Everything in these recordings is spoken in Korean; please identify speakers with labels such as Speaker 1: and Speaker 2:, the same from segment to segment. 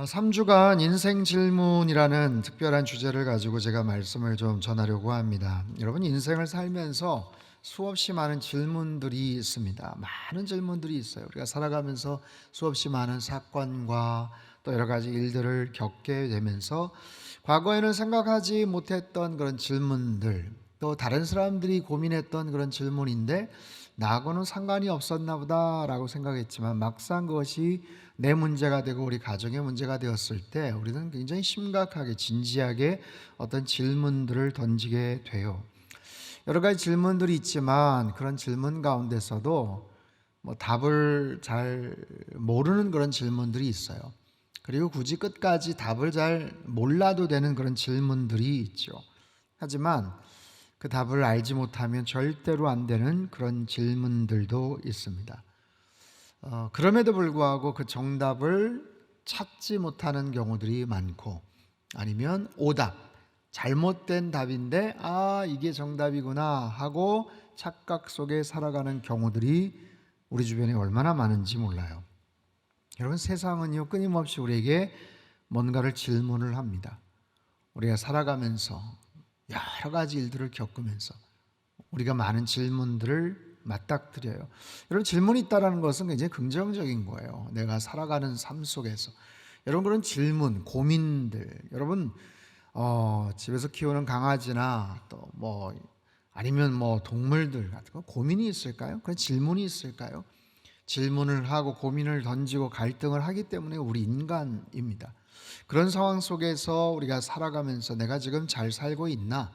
Speaker 1: 3주간 인생 질문이라는 특별한 주제를 가지고 제가 말씀을 좀 전하려고 합니다. 여러분, 인생을 살면서 수없이 많은 질문들이 있습니다. 많은 질문들이 있어요. 우리가 살아가면서 수없이 많은 사건과 또 여러 가지 일들을 겪게 되면서 과거에는 생각하지 못했던 그런 질문들, 또 다른 사람들이 고민했던 그런 질문인데 나하고는 상관이 없었나 보다라고 생각했지만 막상 그것이 내 문제가 되고 우리 가정의 문제가 되었을 때 우리는 굉장히 심각하게 진지하게 어떤 질문들을 던지게 돼요. 여러 가지 질문들이 있지만 그런 질문 가운데서도 답을 잘 모르는 그런 질문들이 있어요. 그리고 굳이 끝까지 답을 잘 몰라도 되는 그런 질문들이 있죠. 하지만 그 답을 알지 못하면 절대로 안 되는 그런 질문들도 있습니다. 그럼에도 불구하고 그 정답을 찾지 못하는 경우들이 많고, 아니면 오답, 잘못된 답인데 이게 정답이구나 하고 착각 속에 살아가는 경우들이 우리 주변에 얼마나 많은지 몰라요. 여러분, 세상은요 끊임없이 우리에게 뭔가를 질문을 합니다. 우리가 살아가면서 여러 가지 일들을 겪으면서 우리가 많은 질문들을 맞닥뜨려요. 여러분, 질문이 있다는 것은 굉장히 긍정적인 거예요. 내가 살아가는 삶 속에서 여러분, 그런 질문, 고민들, 여러분 집에서 키우는 강아지나 또 아니면 동물들 같은 거 고민이 있을까요? 그런 질문이 있을까요? 질문을 하고 고민을 던지고 갈등을 하기 때문에 우리 인간입니다. 그런 상황 속에서 우리가 살아가면서 내가 지금 잘 살고 있나?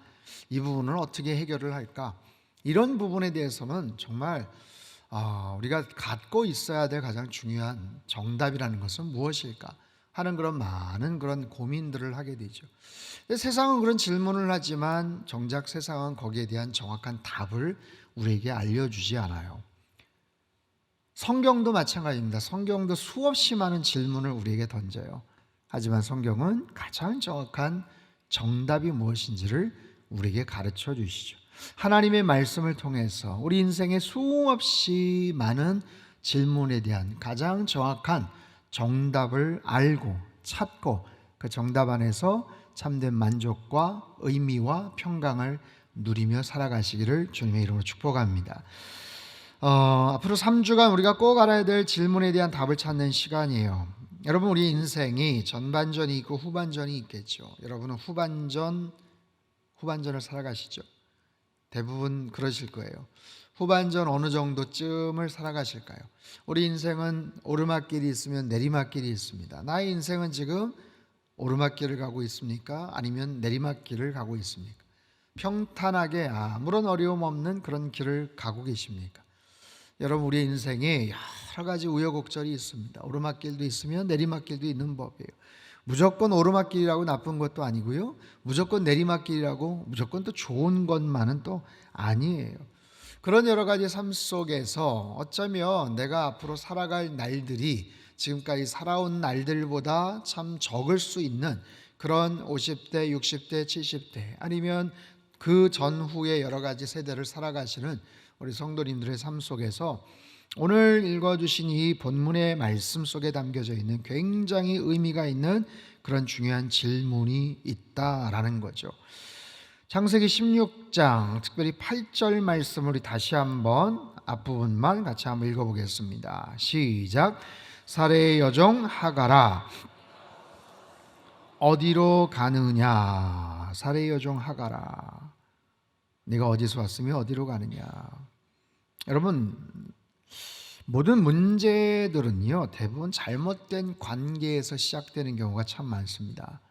Speaker 1: 이 부분을 어떻게 해결을 할까? 이런 부분에 대해서는 정말 우리가 갖고 있어야 될 가장 중요한 정답이라는 것은 무엇일까 하는 그런 많은 그런 고민들을 하게 되죠. 세상은 그런 질문을 하지만 정작 세상은 거기에 대한 정확한 답을 우리에게 알려주지 않아요. 성경도 마찬가지입니다. 성경도 수없이 많은 질문을 우리에게 던져요. 하지만 성경은 가장 정확한 정답이 무엇인지를 우리에게 가르쳐 주시죠. 하나님의 말씀을 통해서 우리 인생의 수없이 많은 질문에 대한 가장 정확한 정답을 알고 찾고 그 정답 안에서 참된 만족과 의미와 평강을 누리며 살아가시기를 주님의 이름으로 축복합니다. 앞으로 3주간 우리가 꼭 알아야 될 질문에 대한 답을 찾는 시간이에요. 여러분, 우리 인생이 전반전이 있고 후반전이 있겠죠. 여러분은 후반전을 살아가시죠. 대부분 그러실 거예요. 후반전 어느 정도쯤을 살아가실까요? 우리 인생은 오르막길이 있으면 내리막길이 있습니다. 나의 인생은 지금 오르막길을 가고 있습니까? 아니면 내리막길을 가고 있습니까? 평탄하게 아무런 어려움 없는 그런 길을 가고 계십니까? 여러분, 우리의 인생에 여러 가지 우여곡절이 있습니다. 오르막길도 있으면 내리막길도 있는 법이에요. 무조건 오르막길이라고 나쁜 것도 아니고요, 무조건 내리막길이라고 무조건 또 좋은 것만은 또 아니에요. 그런 여러 가지 삶 속에서 어쩌면 내가 앞으로 살아갈 날들이 지금까지 살아온 날들보다 참 적을 수 있는 그런 50대, 60대, 70대 아니면 그 전후의 여러 가지 세대를 살아가시는 우리 성도님들의 삶 속에서 오늘 읽어주신 이 본문의 말씀 속에 담겨져 있는 굉장히 의미가 있는 그런 중요한 질문이 있다라는 거죠. 창세기 16장 특별히 8절 말씀을 우리 다시 한번 앞부분만 같이 한번 읽어보겠습니다. 시작. 사레의 여종 하가라 어디로 가느냐. 사레의 여종 하가라, 네가 어디서 왔으며 어디로 가느냐. 여러분, 모든 문제들은요 대부분 잘못된 관계에서 시작되는 경우가 참 많습니다.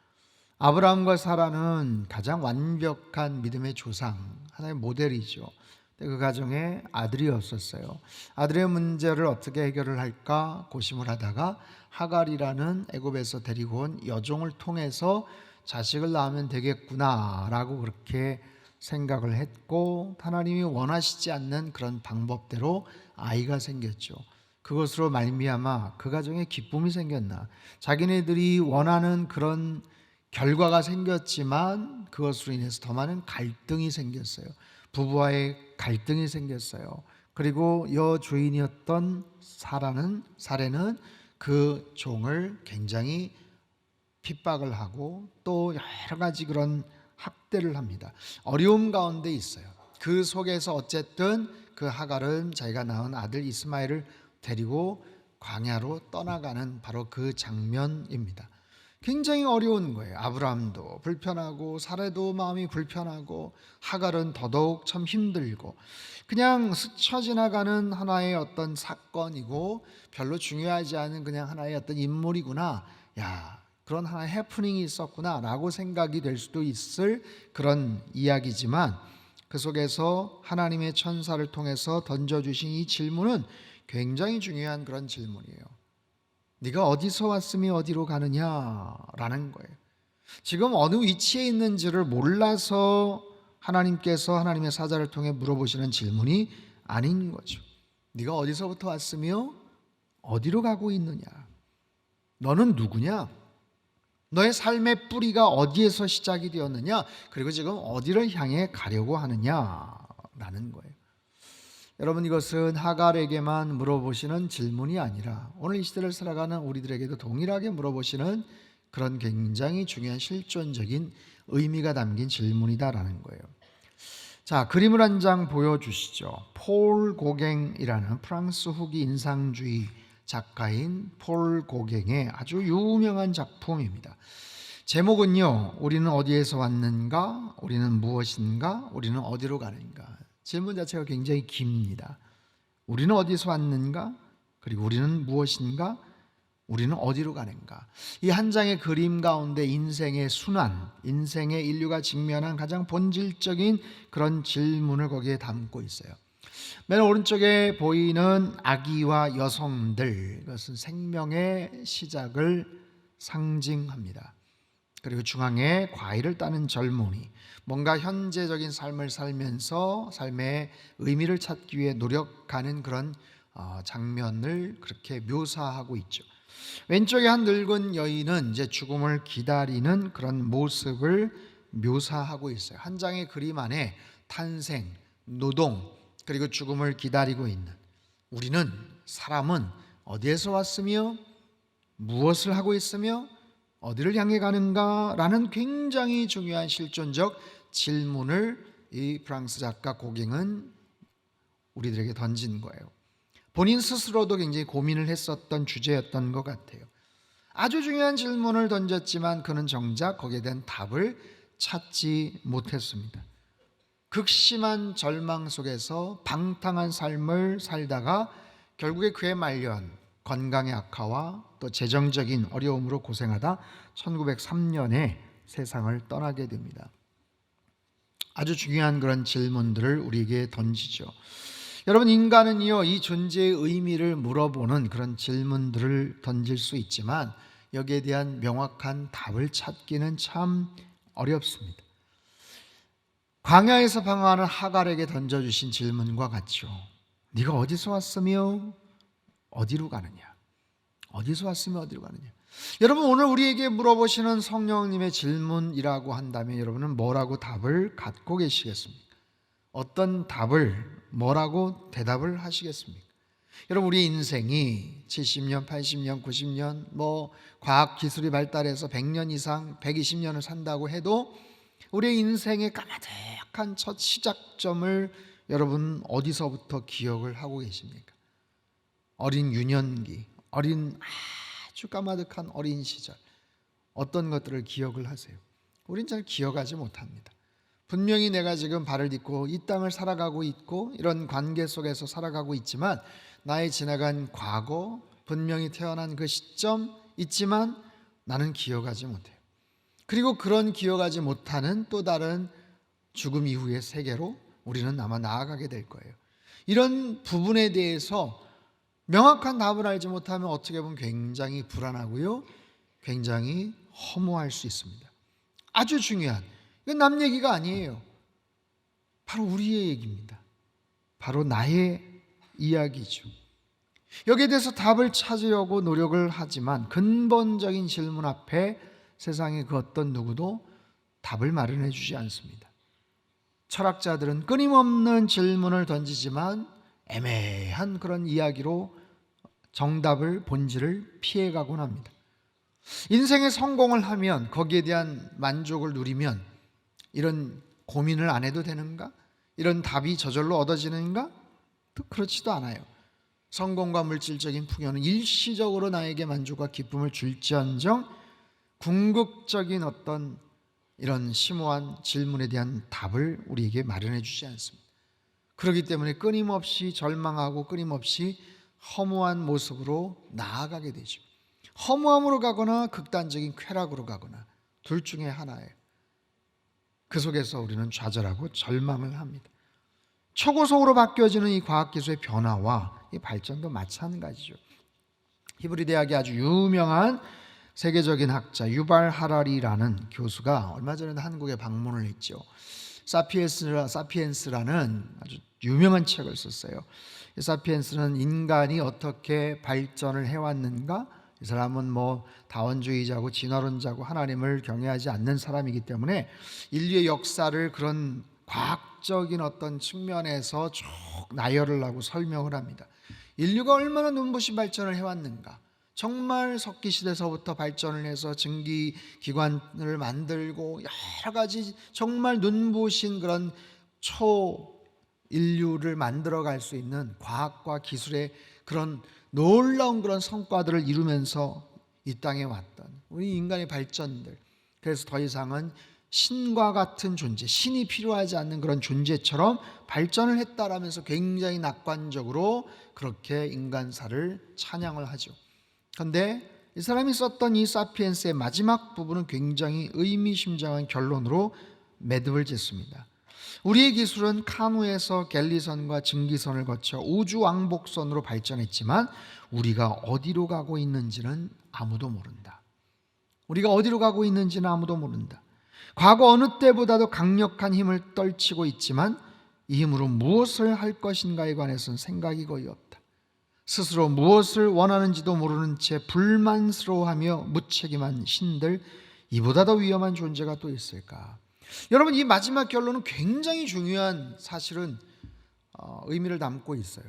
Speaker 1: 아브라함과 사라는 가장 완벽한 믿음의 조상, 하나의 모델이죠. 그 가정에 아들이었었어요. 아들의 문제를 어떻게 해결을 할까 고심을 하다가 하갈이라는 애굽에서 데리고 온 여종을 통해서 자식을 낳으면 되겠구나라고 그렇게 생각을 했고, 하나님이 원하시지 않는 그런 방법대로 아이가 생겼죠. 그것으로 말미암아 그 가정에 기쁨이 생겼나, 자기네들이 원하는 그런 결과가 생겼지만 그것으로 인해서 더 많은 갈등이 생겼어요. 부부와의 갈등이 생겼어요. 그리고 여주인이었던 사례는 그 종을 굉장히 핍박을 하고 또 여러 가지 그런 학대를 합니다. 어려움 가운데 있어요. 그 속에서 어쨌든 그 하갈은 자기가 낳은 아들 이스마엘을 데리고 광야로 떠나가는 바로 그 장면입니다. 굉장히 어려운 거예요. 아브라함도 불편하고 사라도 마음이 불편하고 하갈은 더더욱 참 힘들고 그냥 스쳐 지나가는 하나의 어떤 사건이고 별로 중요하지 않은 그냥 하나의 어떤 인물이구나. 야, 그런 하나의 해프닝이 있었구나 라고 생각이 될 수도 있을 그런 이야기지만 그 속에서 하나님의 천사를 통해서 던져주신 이 질문은 굉장히 중요한 그런 질문이에요. 네가 어디서 왔으며 어디로 가느냐라는 거예요. 지금 어느 위치에 있는지를 몰라서 하나님께서 하나님의 사자를 통해 물어보시는 질문이 아닌 거죠. 네가 어디서부터 왔으며 어디로 가고 있느냐? 너는 누구냐? 너의 삶의 뿌리가 어디에서 시작이 되었느냐? 그리고 지금 어디를 향해 가려고 하느냐라는 거예요. 여러분, 이것은 하갈에게만 물어보시는 질문이 아니라 오늘 이 시대를 살아가는 우리들에게도 동일하게 물어보시는 그런 굉장히 중요한 실존적인 의미가 담긴 질문이다라는 거예요. 자, 그림을 한 장 보여주시죠. 폴 고갱이라는 프랑스 후기 인상주의 작가인 폴 고갱의 아주 유명한 작품입니다. 제목은요, 우리는 어디에서 왔는가? 우리는 무엇인가? 우리는 어디로 가는가? 질문 자체가 굉장히 깁니다. 우리는 어디서 왔는가? 그리고 우리는 무엇인가? 우리는 어디로 가는가? 이 한 장의 그림 가운데 인생의 순환, 인생의 인류가 직면한 가장 본질적인 그런 질문을 거기에 담고 있어요. 맨 오른쪽에 보이는 아기와 여성들, 이것은 생명의 시작을 상징합니다. 그리고 중앙에 과일을 따는 젊은이, 뭔가 현재적인 삶을 살면서 삶의 의미를 찾기 위해 노력하는 그런 장면을 그렇게 묘사하고 있죠. 왼쪽에 한 늙은 여인은 이제 죽음을 기다리는 그런 모습을 묘사하고 있어요. 한 장의 그림 안에 탄생, 노동, 그리고 죽음을 기다리고 있는 우리는, 사람은 어디에서 왔으며 무엇을 하고 있으며 어디를 향해 가는가라는 굉장히 중요한 실존적 질문을 이 프랑스 작가 고갱은 우리들에게 던진 거예요. 본인 스스로도 굉장히 고민을 했었던 주제였던 것 같아요. 아주 중요한 질문을 던졌지만 그는 정작 거기에 대한 답을 찾지 못했습니다. 극심한 절망 속에서 방탕한 삶을 살다가 결국에 그의 말년 건강의 악화와 또 재정적인 어려움으로 고생하다 1903년에 세상을 떠나게 됩니다. 아주 중요한 그런 질문들을 우리에게 던지죠. 여러분, 인간은요, 이 존재의 의미를 물어보는 그런 질문들을 던질 수 있지만 여기에 대한 명확한 답을 찾기는 참 어렵습니다. 광야에서 방황하는 하갈에게 던져주신 질문과 같죠. 네가 어디서 왔으며 어디로 가느냐? 어디서 왔으며 어디로 가느냐? 여러분, 오늘 우리에게 물어보시는 성령님의 질문이라고 한다면 여러분은 뭐라고 답을 갖고 계시겠습니까? 어떤 답을, 뭐라고 대답을 하시겠습니까? 여러분, 우리 인생이 70년, 80년, 90년, 과학기술이 발달해서 100년 이상, 120년을 산다고 해도 우리의 인생의 까마득한 첫 시작점을 여러분 어디서부터 기억을 하고 계십니까? 어린 유년기, 어린 아주 까마득한 어린 시절, 어떤 것들을 기억을 하세요? 우린 잘 기억하지 못합니다. 분명히 내가 지금 발을 딛고 이 땅을 살아가고 있고 이런 관계 속에서 살아가고 있지만 나의 지나간 과거, 분명히 태어난 그 시점 있지만 나는 기억하지 못해요. 그리고 그런 기억하지 못하는 또 다른 죽음 이후의 세계로 우리는 아마 나아가게 될 거예요. 이런 부분에 대해서 명확한 답을 알지 못하면 어떻게 보면 굉장히 불안하고요, 굉장히 허무할 수 있습니다. 아주 중요한, 이건 남 얘기가 아니에요. 바로 우리의 얘기입니다. 바로 나의 이야기죠. 여기에 대해서 답을 찾으려고 노력을 하지만 근본적인 질문 앞에 세상의 그 어떤 누구도 답을 마련해 주지 않습니다. 철학자들은 끊임없는 질문을 던지지만 애매한 그런 이야기로 정답을, 본질을 피해가곤 합니다. 인생의 성공을 하면, 거기에 대한 만족을 누리면 이런 고민을 안 해도 되는가? 이런 답이 저절로 얻어지는가? 또 그렇지도 않아요. 성공과 물질적인 풍요는 일시적으로 나에게 만족과 기쁨을 줄지언정 궁극적인 어떤 이런 심오한 질문에 대한 답을 우리에게 마련해 주지 않습니다. 그렇기 때문에 끊임없이 절망하고 끊임없이 허무한 모습으로 나아가게 되죠. 허무함으로 가거나 극단적인 쾌락으로 가거나 둘 중에 하나예요. 그 속에서 우리는 좌절하고 절망을 합니다. 초고속으로 바뀌어지는 이 과학기술의 변화와 이 발전도 마찬가지죠. 히브리 대학의 아주 유명한 세계적인 학자 유발 하라리라는 교수가 얼마 전에 한국에 방문을 했죠. 사피엔스라는 아주 유명한 책을 썼어요. 이 사피엔스는 인간이 어떻게 발전을 해왔는가? 이 사람은 다원주의자고 진화론자고 하나님을 경외하지 않는 사람이기 때문에 인류의 역사를 그런 과학적인 어떤 측면에서 쭉 나열을 하고 설명을 합니다. 인류가 얼마나 눈부신 발전을 해왔는가? 정말 석기시대서부터 발전을 해서 증기기관을 만들고 여러 가지 정말 눈부신 그런 초인류를 만들어갈 수 있는 과학과 기술의 그런 놀라운 그런 성과들을 이루면서 이 땅에 왔던 우리 인간의 발전들, 그래서 더 이상은 신과 같은 존재, 신이 필요하지 않는 그런 존재처럼 발전을 했다라면서 굉장히 낙관적으로 그렇게 인간사를 찬양을 하죠. 그런데 이 사람이 썼던 이 사피엔스의 마지막 부분은 굉장히 의미심장한 결론으로 매듭을 짓습니다. 우리의 기술은 카누에서 갤리선과 증기선을 거쳐 우주왕복선으로 발전했지만 우리가 어디로 가고 있는지는 아무도 모른다. 우리가 어디로 가고 있는지는 아무도 모른다. 과거 어느 때보다도 강력한 힘을 떨치고 있지만 이 힘으로 무엇을 할 것인가에 관해서는 생각이 거의 없다. 스스로 무엇을 원하는지도 모르는 채 불만스러워하며 무책임한 신들, 이보다 더 위험한 존재가 또 있을까? 여러분, 이 마지막 결론은 굉장히 중요한 사실은 의미를 담고 있어요.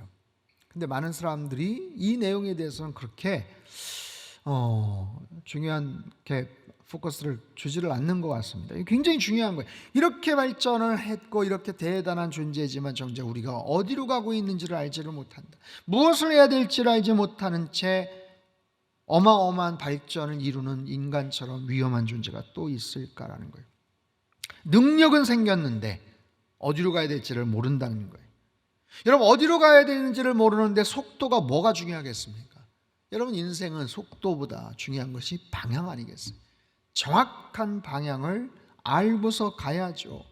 Speaker 1: 근데 많은 사람들이 이 내용에 대해서는 그렇게 중요하게 포커스를 주지를 않는 것 같습니다. 굉장히 중요한 거예요. 이렇게 발전을 했고 이렇게 대단한 존재지만 정작 우리가 어디로 가고 있는지를 알지를 못한다. 무엇을 해야 될지를 알지 못하는 채 어마어마한 발전을 이루는 인간처럼 위험한 존재가 또 있을까라는 거예요. 능력은 생겼는데 어디로 가야 될지를 모른다는 거예요. 여러분, 어디로 가야 되는지를 모르는데 속도가 뭐가 중요하겠습니까? 여러분, 인생은 속도보다 중요한 것이 방향 아니겠어요? 정확한 방향을 알고서 가야죠.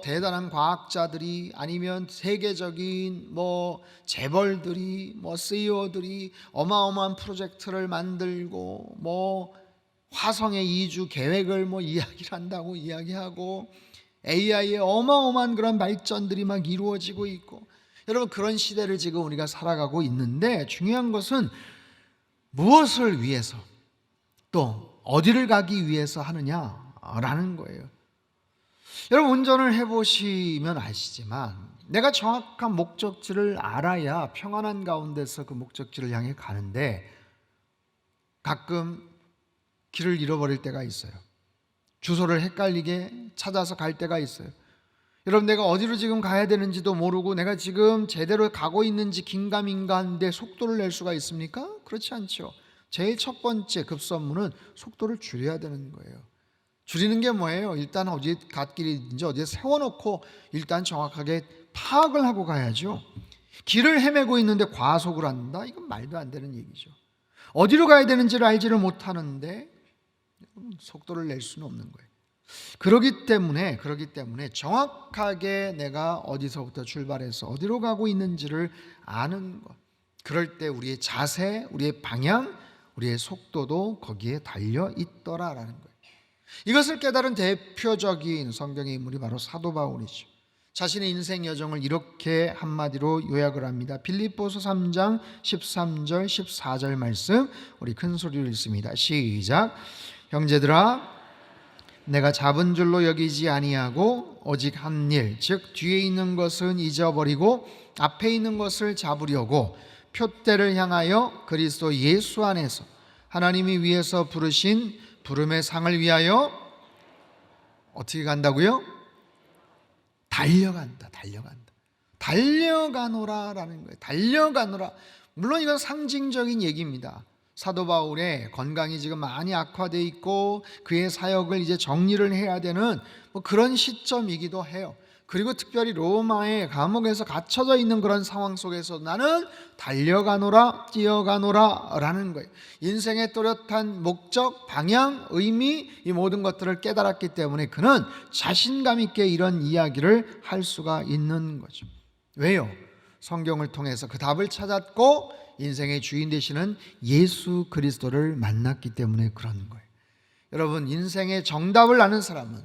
Speaker 1: 대단한 과학자들이 아니면 세계적인 재벌들이 CEO들이 어마어마한 프로젝트를 만들고 화성의 이주 계획을 이야기를 한다고 이야기하고 AI의 어마어마한 그런 발전들이 막 이루어지고 있고, 여러분, 그런 시대를 지금 우리가 살아가고 있는데 중요한 것은 무엇을 위해서 또 어디를 가기 위해서 하느냐라는 거예요. 여러분, 운전을 해보시면 아시지만 내가 정확한 목적지를 알아야 평안한 가운데서 그 목적지를 향해 가는데 가끔 길을 잃어버릴 때가 있어요. 주소를 헷갈리게 찾아서 갈 때가 있어요. 여러분, 내가 어디로 지금 가야 되는지도 모르고 내가 지금 제대로 가고 있는지 긴가민가한데 속도를 낼 수가 있습니까? 그렇지 않죠. 제일 첫 번째 급선무는 속도를 줄여야 되는 거예요. 줄이는 게 뭐예요? 일단 어디에 갓길인지 어디에 세워놓고 일단 정확하게 파악을 하고 가야죠. 길을 헤매고 있는데 과속을 한다? 이건 말도 안 되는 얘기죠. 어디로 가야 되는지를 알지를 못하는데 속도를 낼 수는 없는 거예요. 그렇기 때문에 정확하게 내가 어디서부터 출발해서 어디로 가고 있는지를 아는 것, 그럴 때 우리의 자세, 우리의 방향, 우리의 속도도 거기에 달려 있더라라는 거예요. 이것을 깨달은 대표적인 성경의 인물이 바로 사도 바울이죠. 자신의 인생 여정을 이렇게 한마디로 요약을 합니다. 빌립보서 3장 13절 14절 말씀, 우리 큰 소리로 읽습니다. 시작. 형제들아, 내가 잡은 줄로 여기지 아니하고 오직 한 일, 즉 뒤에 있는 것은 잊어버리고 앞에 있는 것을 잡으려고 표대를 향하여 그리스도 예수 안에서 하나님이 위에서 부르신 부름의 상을 위하여 어떻게 간다고요? 달려간다. 달려가노라라는 거예요. 달려가노라. 물론 이건 상징적인 얘기입니다. 사도 바울의 건강이 지금 많이 악화되어 있고 그의 사역을 이제 정리를 해야 되는 그런 시점이기도 해요. 그리고 특별히 로마의 감옥에서 갇혀져 있는 그런 상황 속에서 나는 달려가노라, 뛰어가노라 라는 거예요. 인생의 또렷한 목적, 방향, 의미, 이 모든 것들을 깨달았기 때문에 그는 자신감 있게 이런 이야기를 할 수가 있는 거죠. 왜요? 성경을 통해서 그 답을 찾았고 인생의 주인 되시는 예수 그리스도를 만났기 때문에 그런 거예요. 여러분, 인생의 정답을 아는 사람은,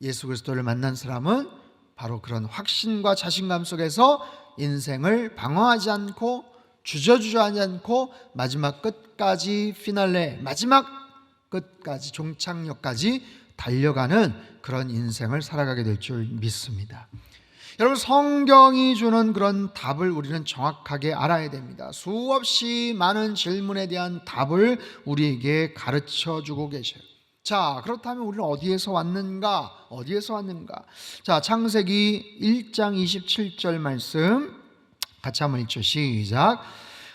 Speaker 1: 예수 그리스도를 만난 사람은 바로 그런 확신과 자신감 속에서 인생을 방황하지 않고 주저주저하지 않고 마지막 끝까지 피날레, 마지막 끝까지 종착역까지 달려가는 그런 인생을 살아가게 될 줄 믿습니다. 여러분, 성경이 주는 그런 답을 우리는 정확하게 알아야 됩니다. 수없이 많은 질문에 대한 답을 우리에게 가르쳐 주고 계셔요. 자, 그렇다면 우리는 어디에서 왔는가? 자, 창세기 1장 27절 말씀 같이 한번 읽죠. 시작.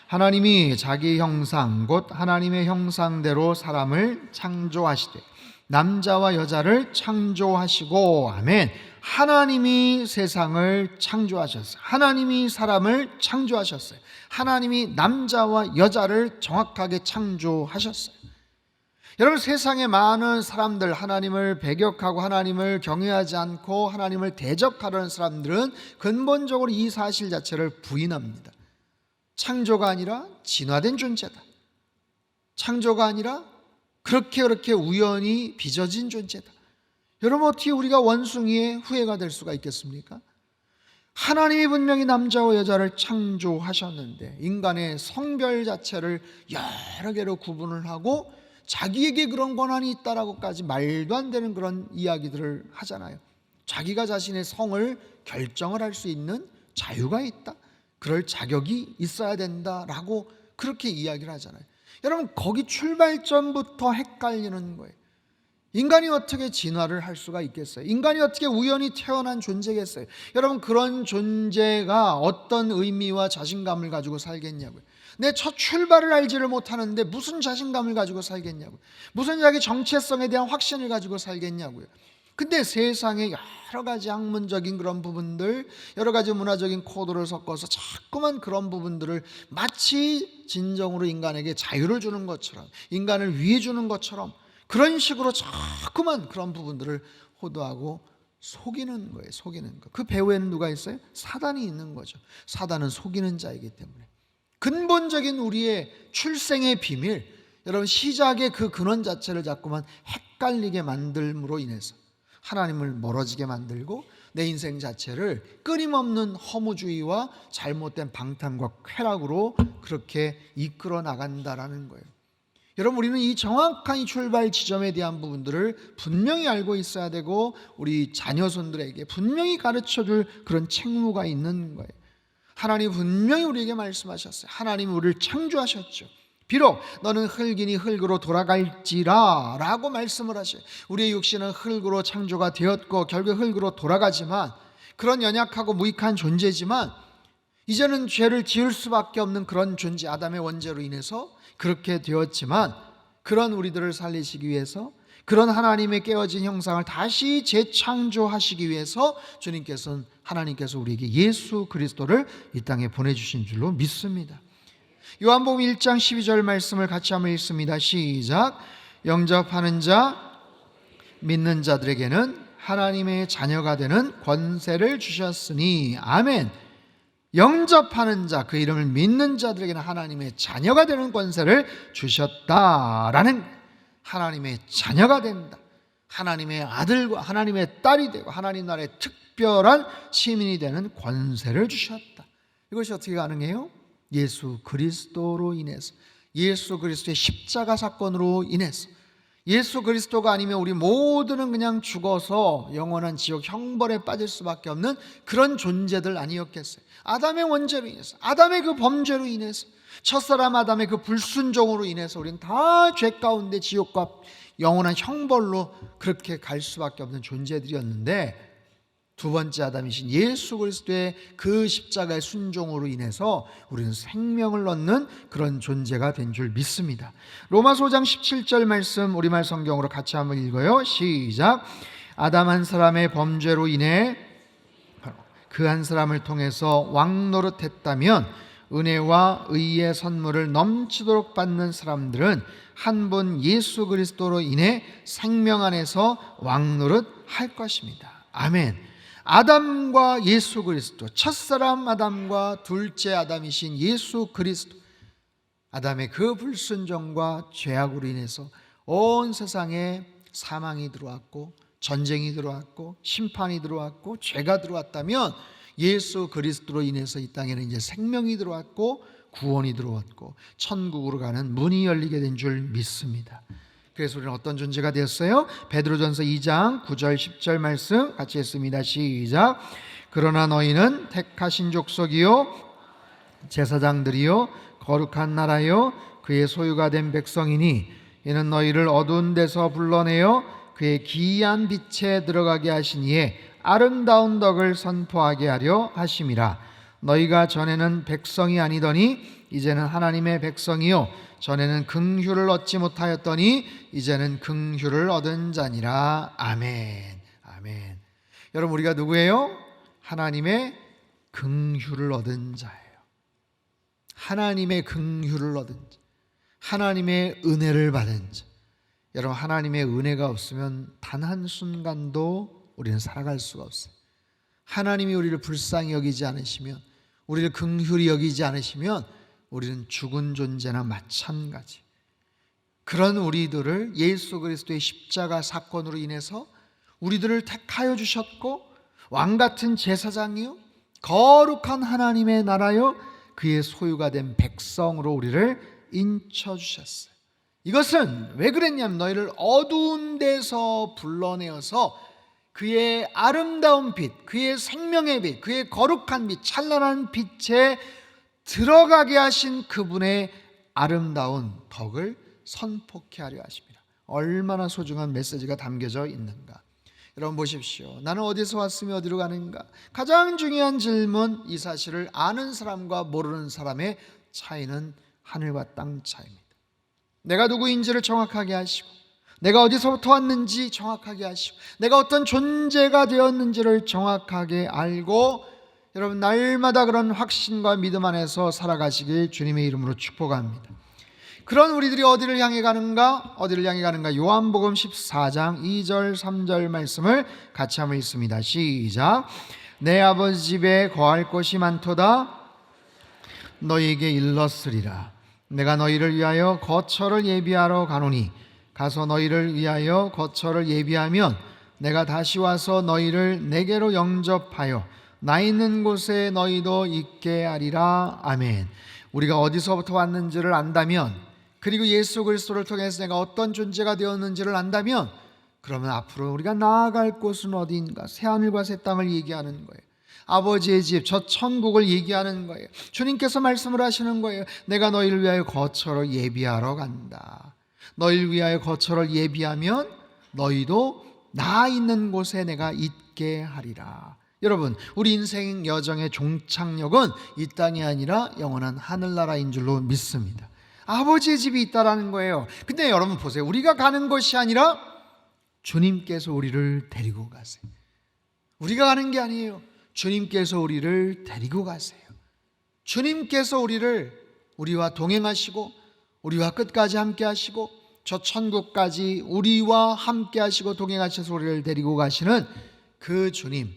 Speaker 1: 하나님이 자기 형상 곧 하나님의 형상대로 사람을 창조하시되 남자와 여자를 창조하시고, 아멘. 하나님이 세상을 창조하셨어요. 하나님이 사람을 창조하셨어요. 하나님이 남자와 여자를 정확하게 창조하셨어요. 여러분, 세상에 많은 사람들, 하나님을 배격하고 하나님을 경외하지 않고 하나님을 대적하려는 사람들은 근본적으로 이 사실 자체를 부인합니다. 창조가 아니라 진화된 존재다. 창조가 아니라 그렇게 우연히 빚어진 존재다. 여러분, 어떻게 우리가 원숭이의 후예가 될 수가 있겠습니까? 하나님이 분명히 남자와 여자를 창조하셨는데 인간의 성별 자체를 여러 개로 구분을 하고 자기에게 그런 권한이 있다라고까지 말도 안 되는 그런 이야기들을 하잖아요. 자기가 자신의 성을 결정을 할 수 있는 자유가 있다, 그럴 자격이 있어야 된다라고 그렇게 이야기를 하잖아요. 여러분, 거기 출발점부터 헷갈리는 거예요. 인간이 어떻게 진화를 할 수가 있겠어요? 인간이 어떻게 우연히 태어난 존재겠어요? 여러분, 그런 존재가 어떤 의미와 자신감을 가지고 살겠냐고요. 내 첫 출발을 알지를 못하는데 무슨 자신감을 가지고 살겠냐고요. 무슨 자기 정체성에 대한 확신을 가지고 살겠냐고요. 근데 세상에 여러 가지 학문적인 그런 부분들, 여러 가지 문화적인 코드를 섞어서 자꾸만 그런 부분들을 마치 진정으로 인간에게 자유를 주는 것처럼, 인간을 위해 주는 것처럼 그런 식으로 자꾸만 그런 부분들을 호도하고 속이는 거예요. 그 배후에는 누가 있어요? 사단이 있는 거죠. 사단은 속이는 자이기 때문에 근본적인 우리의 출생의 비밀, 여러분, 시작의 그 근원 자체를 자꾸만 헷갈리게 만들므로 인해서 하나님을 멀어지게 만들고 내 인생 자체를 끊임없는 허무주의와 잘못된 방탕과 쾌락으로 그렇게 이끌어 나간다라는 거예요. 여러분, 우리는 이 정확한 이 출발 지점에 대한 부분들을 분명히 알고 있어야 되고 우리 자녀손들에게 분명히 가르쳐줄 그런 책무가 있는 거예요. 하나님 분명히 우리에게 말씀하셨어요. 하나님이 우리를 창조하셨죠. 비록 너는 흙이니 흙으로 돌아갈지라 라고 말씀을 하셔요. 우리의 육신은 흙으로 창조가 되었고 결국 흙으로 돌아가지만, 그런 연약하고 무익한 존재지만 이제는 죄를 지을 수밖에 없는 그런 존재, 아담의 원죄로 인해서 그렇게 되었지만, 그런 우리들을 살리시기 위해서, 그런 하나님의 깨어진 형상을 다시 재창조하시기 위해서 하나님께서 우리에게 예수 그리스도를 이 땅에 보내주신 줄로 믿습니다. 요한복음 1장 12절 말씀을 같이 한번 읽습니다. 시작. 영접하는 자, 믿는 자들에게는 하나님의 자녀가 되는 권세를 주셨으니, 아멘. 영접하는 자, 그 이름을 믿는 자들에게는 하나님의 자녀가 되는 권세를 주셨다라는, 하나님의 자녀가 된다, 하나님의 아들과 하나님의 딸이 되고 하나님 나라의 특별한 시민이 되는 권세를 주셨다. 이것이 어떻게 가능해요? 예수 그리스도로 인해서, 예수 그리스도의 십자가 사건으로 인해서. 예수 그리스도가 아니면 우리 모두는 그냥 죽어서 영원한 지옥 형벌에 빠질 수밖에 없는 그런 존재들 아니었겠어요? 아담의 원죄로 인해서, 아담의 그 범죄로 인해서 첫사람 아담의 그 불순종으로 인해서 우리는 다 죄 가운데 지옥과 영원한 형벌로 그렇게 갈 수밖에 없는 존재들이었는데, 두 번째 아담이신 예수 그리스도의 그 십자가의 순종으로 인해서 우리는 생명을 얻는 그런 존재가 된 줄 믿습니다. 로마서 5장 17절 말씀 우리말 성경으로 같이 한번 읽어요. 시작. 아담 한 사람의 범죄로 인해 그 한 사람을 통해서 왕노릇했다면 은혜와 의의 선물을 넘치도록 받는 사람들은 한 분 예수 그리스도로 인해 생명 안에서 왕노릇할 것입니다. 아멘. 아담과 예수 그리스도, 첫사람 아담과 둘째 아담이신 예수 그리스도, 아담의 그 불순종과 죄악으로 인해서 온 세상에 사망이 들어왔고 전쟁이 들어왔고 심판이 들어왔고 죄가 들어왔다면, 예수 그리스도로 인해서 이 땅에는 이제 생명이 들어왔고 구원이 들어왔고 천국으로 가는 문이 열리게 된 줄 믿습니다. 그래서 우리는 어떤 존재가 되었어요? 베드로전서 2장 9절 10절 말씀 같이 했습니다. 시작. 그러나 너희는 택하신 족속이요 제사장들이요 거룩한 나라요 그의 소유가 된 백성이니 이는 너희를 어두운 데서 불러내어 그의 기이한 빛에 들어가게 하신 이의 아름다운 덕을 선포하게 하려 하심이라. 너희가 전에는 백성이 아니더니 이제는 하나님의 백성이요 전에는 긍휼을 얻지 못하였더니 이제는 긍휼을 얻은 자니라. 아멘. 아멘. 여러분, 우리가 누구예요? 하나님의 긍휼을 얻은 자예요. 하나님의 긍휼을 얻은 자, 하나님의 은혜를 받은 자. 여러분, 하나님의 은혜가 없으면 단 한순간도 우리는 살아갈 수가 없어요. 하나님이 우리를 불쌍히 여기지 않으시면, 우리를 긍휼히 여기지 않으시면 우리는 죽은 존재나 마찬가지. 그런 우리들을 예수 그리스도의 십자가 사건으로 인해서 우리들을 택하여 주셨고, 왕같은 제사장이요 거룩한 하나님의 나라요 그의 소유가 된 백성으로 우리를 인쳐주셨어요. 이것은 왜 그랬냐면, 너희를 어두운 데서 불러내어서 그의 아름다운 빛, 그의 생명의 빛, 그의 거룩한 빛, 찬란한 빛에 들어가게 하신 그분의 아름다운 덕을 선포케 하려 하십니다. 얼마나 소중한 메시지가 담겨져 있는가. 여러분 보십시오. 나는 어디서 왔으며 어디로 가는가? 가장 중요한 질문, 이 사실을 아는 사람과 모르는 사람의 차이는 하늘과 땅 차이입니다. 내가 누구인지를 정확하게 하시고, 내가 어디서부터 왔는지 정확하게 하시고, 내가 어떤 존재가 되었는지를 정확하게 알고, 여러분 날마다 그런 확신과 믿음 안에서 살아가시길 주님의 이름으로 축복합니다. 그런 우리들이 어디를 향해 가는가? 어디를 향해 가는가? 요한복음 14장 2절 3절 말씀을 같이 한번 읽습니다. 시작. 내 아버지 집에 거할 곳이 많도다. 너희에게 일렀으리라. 내가 너희를 위하여 거처를 예비하러 가노니 가서 너희를 위하여 거처를 예비하면 내가 다시 와서 너희를 내게로 영접하여 나 있는 곳에 너희도 있게 하리라. 아멘. 우리가 어디서부터 왔는지를 안다면, 그리고 예수 그리스도를 통해서 내가 어떤 존재가 되었는지를 안다면, 그러면 앞으로 우리가 나아갈 곳은 어디인가? 새하늘과 새 땅을 얘기하는 거예요. 아버지의 집, 저 천국을 얘기하는 거예요. 주님께서 말씀을 하시는 거예요. 내가 너희를 위하여 거처를 예비하러 간다. 너희를 위하여 거처를 예비하면 너희도 나 있는 곳에 내가 있게 하리라. 여러분, 우리 인생 여정의 종착역은 이 땅이 아니라 영원한 하늘나라인 줄로 믿습니다. 아버지의 집이 있다라는 거예요. 근데 여러분 보세요. 우리가 가는 것이 아니라 주님께서 우리를 데리고 가세요. 우리가 가는 게 아니에요. 주님께서 우리를 데리고 가세요. 주님께서 우리와 동행하시고, 우리와 끝까지 함께 하시고, 저 천국까지 우리와 함께 하시고 동행하셔서 우리를 데리고 가시는 그 주님,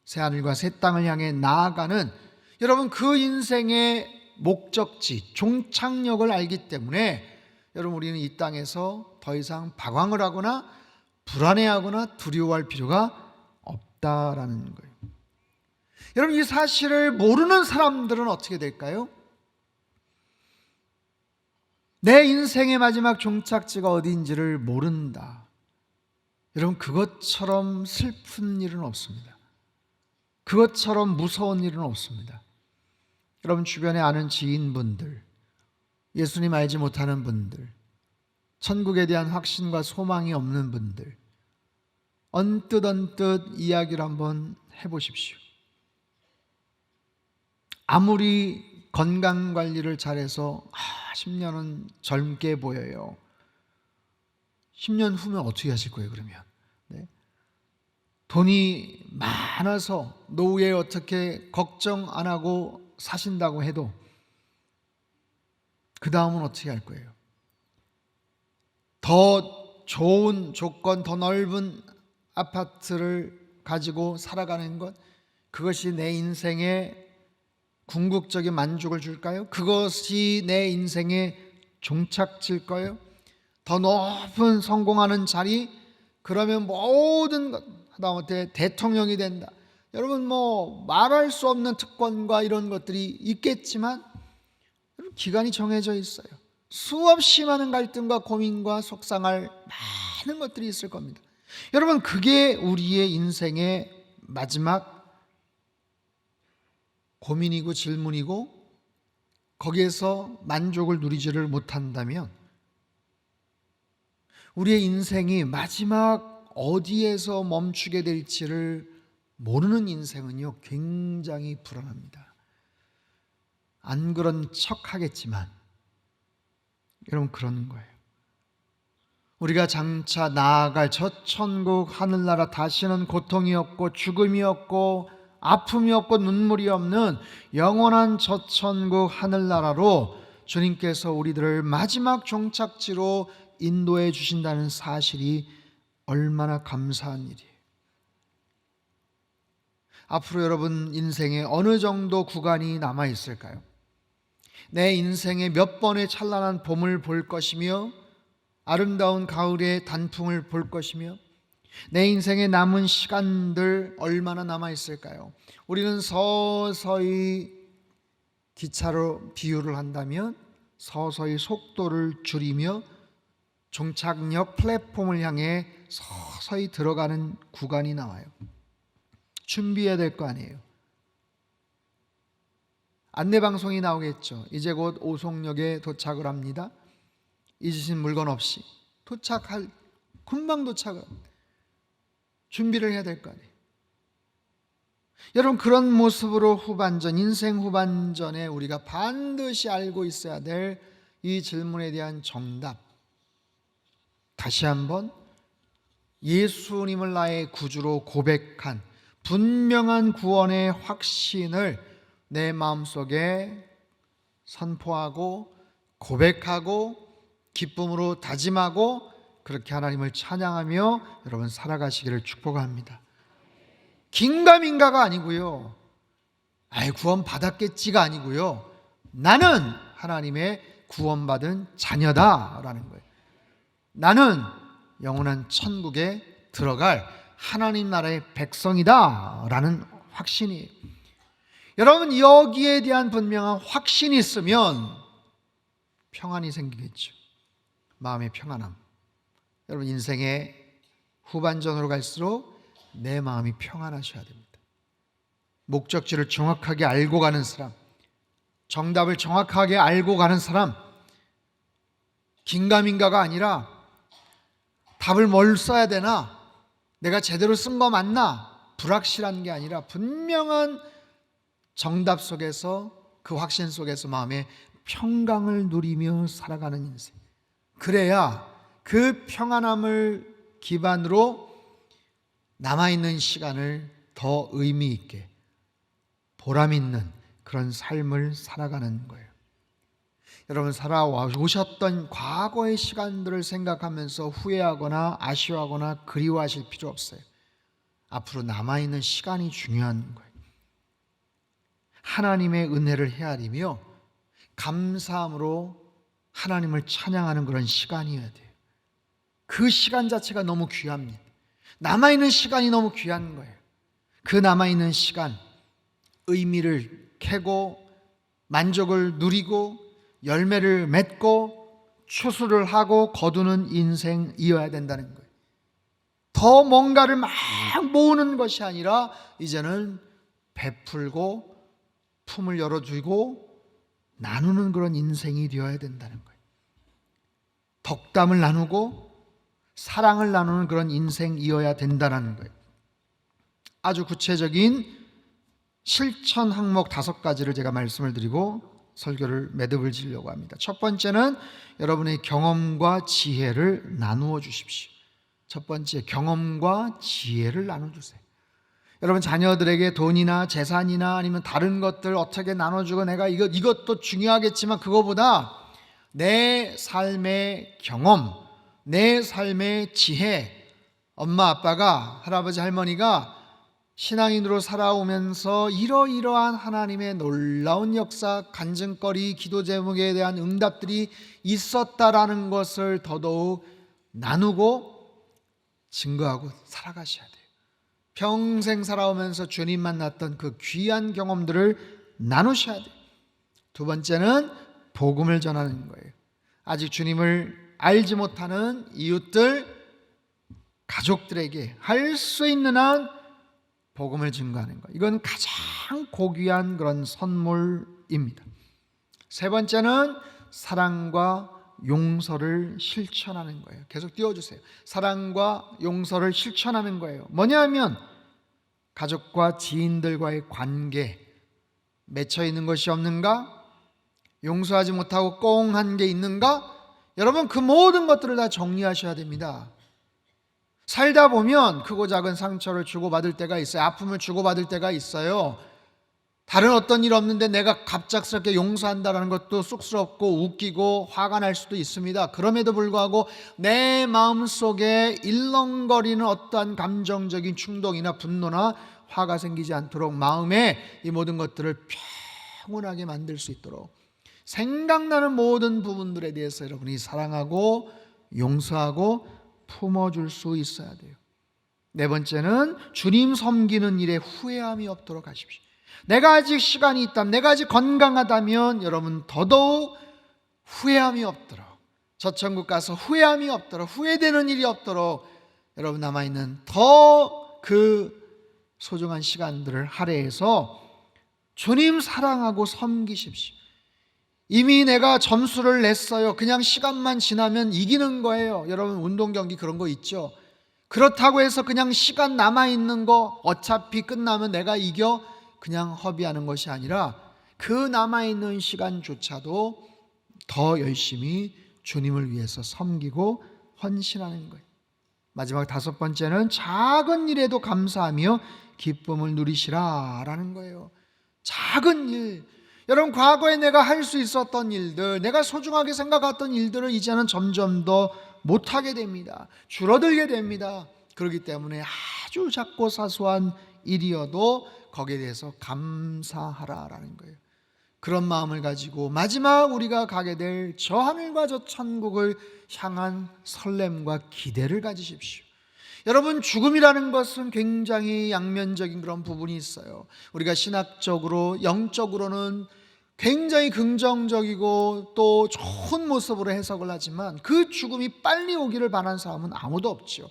Speaker 1: 새하늘과 새 땅을 향해 나아가는, 여러분 그 인생의 목적지, 종착역을 알기 때문에 여러분 우리는 이 땅에서 더 이상 방황을 하거나 불안해하거나 두려워할 필요가 없다라는 거예요. 여러분, 이 사실을 모르는 사람들은 어떻게 될까요? 내 인생의 마지막 종착지가 어디인지를 모른다. 여러분, 그것처럼 슬픈 일은 없습니다. 그것처럼 무서운 일은 없습니다. 여러분 주변에 아는 지인분들, 예수님 알지 못하는 분들, 천국에 대한 확신과 소망이 없는 분들, 언뜻 이야기를 한번 해보십시오. 아무리 건강관리를 잘해서 10년은 젊게 보여요. 10년 후면 어떻게 하실 거예요, 그러면? 네? 돈이 많아서 노후에 어떻게 걱정 안 하고 사신다고 해도 그 다음은 어떻게 할 거예요? 더 좋은 조건, 더 넓은 아파트를 가지고 살아가는 것, 그것이 내 인생에 궁극적인 만족을 줄까요? 그것이 내 인생의 종착지일까요? 더 높은 성공하는 자리, 그러면 모든 것, 하다못해 대통령이 된다. 여러분 말할 수 없는 특권과 이런 것들이 있겠지만 기간이 정해져 있어요. 수없이 많은 갈등과 고민과 속상할 많은 것들이 있을 겁니다. 여러분, 그게 우리의 인생의 마지막 고민이고 질문이고, 거기에서 만족을 누리지를 못한다면 우리의 인생이 마지막 어디에서 멈추게 될지를 모르는 인생은요, 굉장히 불안합니다. 안 그런 척 하겠지만 여러분, 그러는 거예요. 우리가 장차 나아갈 저 천국 하늘나라, 다시는 고통이 없고 죽음이 없고 아픔이 없고 눈물이 없는 영원한 저 천국 하늘나라로 주님께서 우리들을 마지막 종착지로 인도해 주신다는 사실이 얼마나 감사한 일이에요. 앞으로 여러분 인생에 어느 정도 구간이 남아 있을까요? 내 인생에 몇 번의 찬란한 봄을 볼 것이며 아름다운 가을의 단풍을 볼 것이며 내 인생에 남은 시간들 얼마나 남아 있을까요? 우리는 서서히, 기차로 비유를 한다면 서서히 속도를 줄이며 종착역 플랫폼을 향해 서서히 들어가는 구간이 나와요. 준비해야 될 거 아니에요. 안내방송이 나오겠죠. 이제 곧 오송역에 도착을 합니다. 잊으신 물건 없이 금방 도착을 합니다. 준비를 해야 될 거 아니에요. 여러분, 그런 모습으로 인생 후반전에 우리가 반드시 알고 있어야 될 이 질문에 대한 정답, 다시 한번 예수님을 나의 구주로 고백한 분명한 구원의 확신을 내 마음속에 선포하고 고백하고 기쁨으로 다짐하고 그렇게 하나님을 찬양하며 여러분 살아가시기를 축복합니다. 긴가민가가 아니고요, 구원 받았겠지가 아니고요, 나는 하나님의 구원받은 자녀다라는 거예요. 나는 영원한 천국에 들어갈 하나님 나라의 백성이다라는 확신이에요. 여러분, 여기에 대한 분명한 확신이 있으면 평안이 생기겠죠. 마음의 평안함. 여러분, 인생의 후반전으로 갈수록 내 마음이 평안하셔야 됩니다. 목적지를 정확하게 알고 가는 사람, 정답을 정확하게 알고 가는 사람, 긴가민가가 아니라 답을 뭘 써야 되나, 내가 제대로 쓴 거 맞나, 불확실한 게 아니라 분명한 정답 속에서, 그 확신 속에서 마음의 평강을 누리며 살아가는 인생. 그래야 그 평안함을 기반으로 남아있는 시간을 더 의미 있게 보람 있는 그런 삶을 살아가는 거예요. 여러분, 살아오셨던 과거의 시간들을 생각하면서 후회하거나 아쉬워하거나 그리워하실 필요 없어요. 앞으로 남아있는 시간이 중요한 거예요. 하나님의 은혜를 헤아리며 감사함으로 하나님을 찬양하는 그런 시간이어야 돼요. 그 시간 자체가 너무 귀합니다. 남아있는 시간이 너무 귀한 거예요. 그 남아있는 시간, 의미를 캐고 만족을 누리고 열매를 맺고 추수를 하고 거두는 인생이어야 된다는 거예요. 더 뭔가를 막 모으는 것이 아니라 이제는 베풀고 품을 열어주고 나누는 그런 인생이 되어야 된다는 거예요. 덕담을 나누고 사랑을 나누는 그런 인생이어야 된다는 거예요. 아주 구체적인 실천 항목 5가지를 제가 말씀을 드리고 설교를 매듭을 지으려고 합니다. 첫 번째는 여러분의 경험과 지혜를 나누어 주십시오. 첫 번째, 경험과 지혜를 나눠주세요. 여러분, 자녀들에게 돈이나 재산이나 아니면 다른 것들 어떻게 나눠주고 내가 이것도 중요하겠지만 그거보다 내 삶의 경험, 내 삶의 지혜, 엄마 아빠가, 할아버지 할머니가 신앙인으로 살아오면서 이러이러한 하나님의 놀라운 역사, 간증거리, 기도 제목에 대한 응답들이 있었다라는 것을 더더욱 나누고 증거하고 살아가셔야 돼요. 평생 살아오면서 주님 만났던 그 귀한 경험들을 나누셔야 돼요. 두 번째는 복음을 전하는 거예요. 아직 주님을 알지 못하는 이웃들, 가족들에게 할 수 있는 한 복음을 증거하는 거예요. 이건 가장 고귀한 그런 선물입니다. 세 번째는 사랑과 용서를 실천하는 거예요. 계속 띄워주세요. 사랑과 용서를 실천하는 거예요. 뭐냐면 가족과 지인들과의 관계 맺혀 있는 것이 없는가? 용서하지 못하고 꽁한 게 있는가? 여러분, 그 모든 것들을 다 정리하셔야 됩니다. 살다 보면 크고 작은 상처를 주고받을 때가 있어요. 아픔을 주고받을 때가 있어요. 다른 어떤 일 없는데 내가 갑작스럽게 용서한다는 것도 쑥스럽고 웃기고 화가 날 수도 있습니다. 그럼에도 불구하고 내 마음속에 일렁거리는 어떠한 감정적인 충동이나 분노나 화가 생기지 않도록 마음에 이 모든 것들을 평온하게 만들 수 있도록 생각나는 모든 부분들에 대해서 여러분이 사랑하고 용서하고 품어줄 수 있어야 돼요. 네 번째는 주님 섬기는 일에 후회함이 없도록 하십시오. 내가 아직 시간이 있다면, 내가 아직 건강하다면 여러분 더더욱 후회함이 없도록, 저 천국 가서 후회함이 없도록, 후회되는 일이 없도록 여러분 남아있는 더 그 소중한 시간들을 할애해서 주님 사랑하고 섬기십시오. 이미 내가 점수를 냈어요. 그냥 시간만 지나면 이기는 거예요. 여러분, 운동 경기 그런 거 있죠. 그렇다고 해서 그냥 시간 남아있는 거 어차피 끝나면 내가 이겨 그냥 허비하는 것이 아니라 그 남아있는 시간조차도 더 열심히 주님을 위해서 섬기고 헌신하는 거예요. 마지막 5번째는 작은 일에도 감사하며 기쁨을 누리시라라는 거예요. 작은 일, 여러분, 과거에 내가 할 수 있었던 일들, 내가 소중하게 생각했던 일들을 이제는 점점 더 못하게 됩니다. 줄어들게 됩니다. 그렇기 때문에 아주 작고 사소한 일이어도 거기에 대해서 감사하라라는 거예요. 그런 마음을 가지고 마지막 우리가 가게 될 저 하늘과 저 천국을 향한 설렘과 기대를 가지십시오. 여러분, 죽음이라는 것은 굉장히 양면적인 그런 부분이 있어요. 우리가 신학적으로, 영적으로는 굉장히 긍정적이고 또 좋은 모습으로 해석을 하지만 그 죽음이 빨리 오기를 바라는 사람은 아무도 없죠.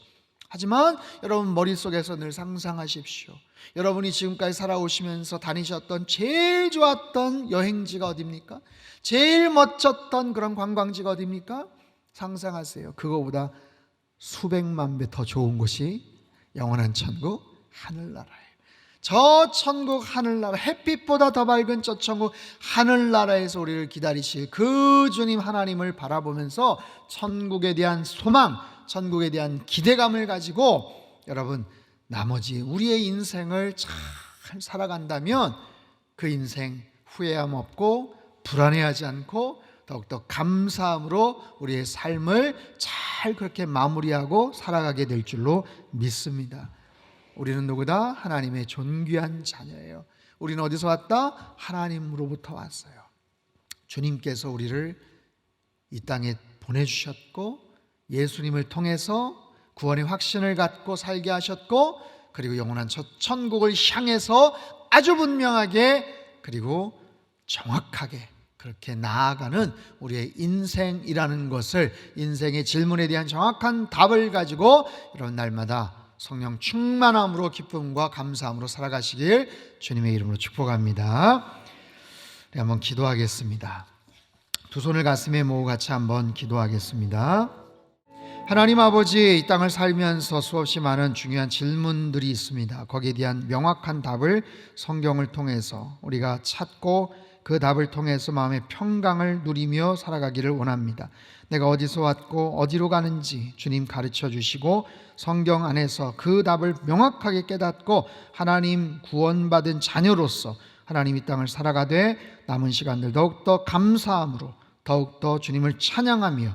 Speaker 1: 하지만 여러분 머릿속에서 늘 상상하십시오. 여러분이 지금까지 살아오시면서 다니셨던 제일 좋았던 여행지가 어디입니까? 제일 멋졌던 그런 관광지가 어디입니까? 상상하세요. 그거보다 수백만 배 더 좋은 곳이 영원한 천국 하늘나라예요. 저 천국 하늘나라, 햇빛보다 더 밝은 저 천국 하늘나라에서 우리를 기다리실 그 주님 하나님을 바라보면서 천국에 대한 소망, 천국에 대한 기대감을 가지고 여러분 나머지 우리의 인생을 잘 살아간다면 그 인생 후회함 없고 불안해하지 않고 더욱더 감사함으로 우리의 삶을 잘 그렇게 마무리하고 살아가게 될 줄로 믿습니다. 우리는 누구다? 하나님의 존귀한 자녀예요. 우리는 어디서 왔다? 하나님으로부터 왔어요. 주님께서 우리를 이 땅에 보내주셨고 예수님을 통해서 구원의 확신을 갖고 살게 하셨고 그리고 영원한 첫 천국을 향해서 아주 분명하게 그리고 정확하게 그렇게 나아가는 우리의 인생이라는 것을, 인생의 질문에 대한 정확한 답을 가지고 여러분 날마다 성령 충만함으로 기쁨과 감사함으로 살아가시길 주님의 이름으로 축복합니다. 우리 한번 기도하겠습니다. 두 손을 가슴에 모으고 같이 한번 기도하겠습니다. 하나님 아버지, 이 땅을 살면서 수없이 많은 중요한 질문들이 있습니다. 거기에 대한 명확한 답을 성경을 통해서 우리가 찾고 그 답을 통해서 마음의 평강을 누리며 살아가기를 원합니다. 내가 어디서 왔고 어디로 가는지 주님 가르쳐 주시고 성경 안에서 그 답을 명확하게 깨닫고 하나님 구원받은 자녀로서 하나님 이 땅을 살아가되 남은 시간들 더욱더 감사함으로 더욱더 주님을 찬양하며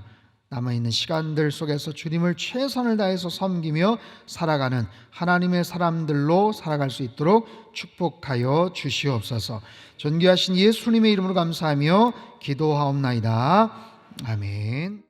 Speaker 1: 남아있는 시간들 속에서 주님을 최선을 다해서 섬기며 살아가는 하나님의 사람들로 살아갈 수 있도록 축복하여 주시옵소서. 존귀하신 예수님의 이름으로 감사하며 기도하옵나이다. 아멘.